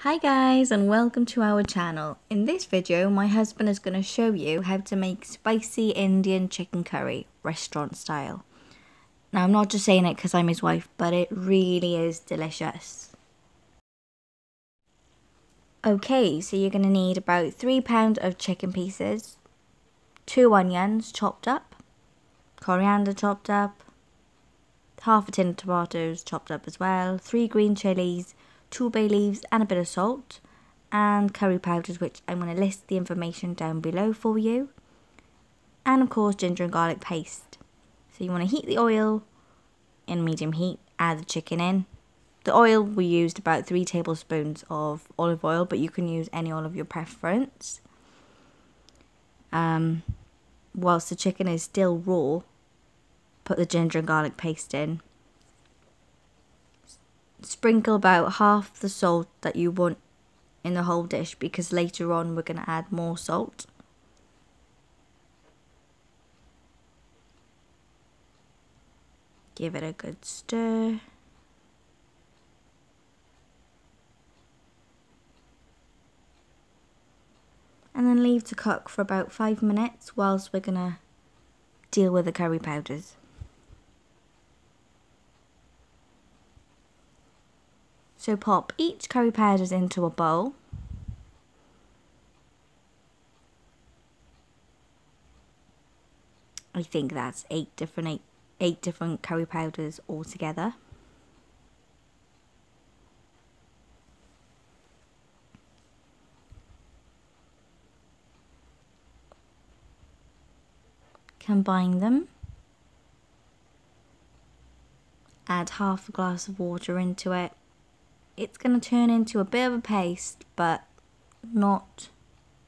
Hi guys and welcome to our channel. In this video my husband is going to show you how to make spicy Indian chicken curry restaurant style. Now I'm not just saying it because I'm his wife, but it really is delicious. Okay, so you're going to need about 3 pounds of chicken pieces, 2 onions chopped up, coriander chopped up, half a tin of tomatoes chopped up as well, 3 green chillies, 2 bay leaves and a bit of salt, and curry powders, which I'm going to list the information down below for you, and of course ginger and garlic paste. So you want to heat the oil in medium heat, add the chicken in. The oil, we used about 3 tablespoons of olive oil, but you can use any oil of your preference. Whilst the chicken is still raw, put the ginger and garlic paste in. Sprinkle about half the salt that you want in the whole dish, because later on we're going to add more salt. Give it a good stir. And then leave to cook for about 5 minutes whilst we're going to deal with the curry powders. So pop each curry powders into a bowl. I think that's eight different curry powders altogether. Combine them. Add half a glass of water into it. It's going to turn into a bit of a paste, but not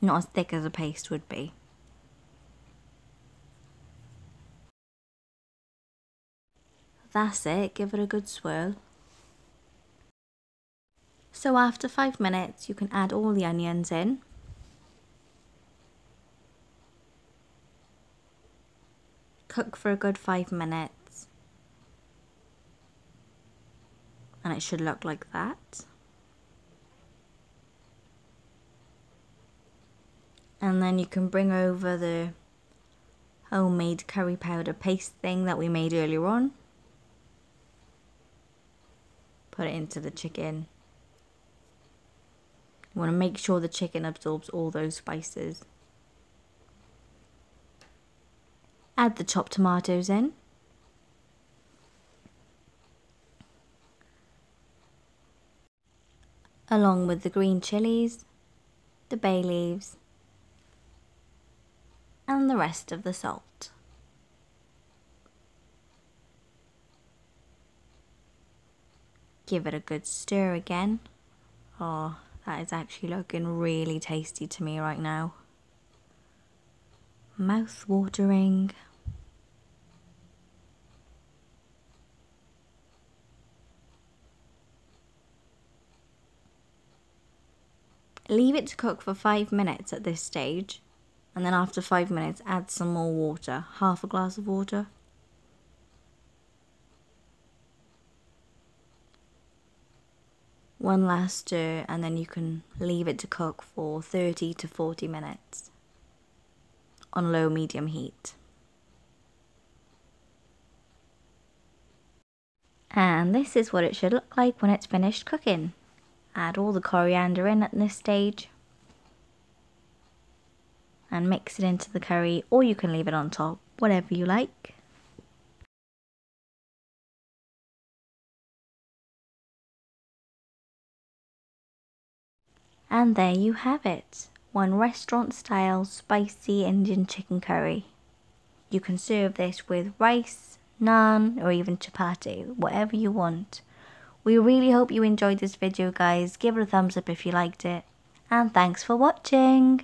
as thick as a paste would be. That's it, give it a good swirl. So after 5 minutes, you can add all the onions in. Cook for a good 5 minutes. And it should look like that. And then you can bring over the homemade curry powder paste thing that we made earlier on. Put it into the chicken. You want to make sure the chicken absorbs all those spices. Add the chopped tomatoes in. Along with the green chillies, the bay leaves, and the rest of the salt. Give it a good stir again. Oh, that is actually looking really tasty to me right now. Mouth watering. Leave it to cook for 5 minutes at this stage, and then after 5 minutes add some more water, half a glass of water. One last stir, and then you can leave it to cook for 30 to 40 minutes on low medium heat. And this is what it should look like when it's finished cooking. Add all the coriander in at this stage and mix it into the curry, or you can leave it on top, whatever you like. And there you have it, one restaurant style spicy Indian chicken curry. You can serve this with rice, naan, or even chapati, whatever you want. We really hope you enjoyed this video guys. Give it a thumbs up if you liked it, and thanks for watching.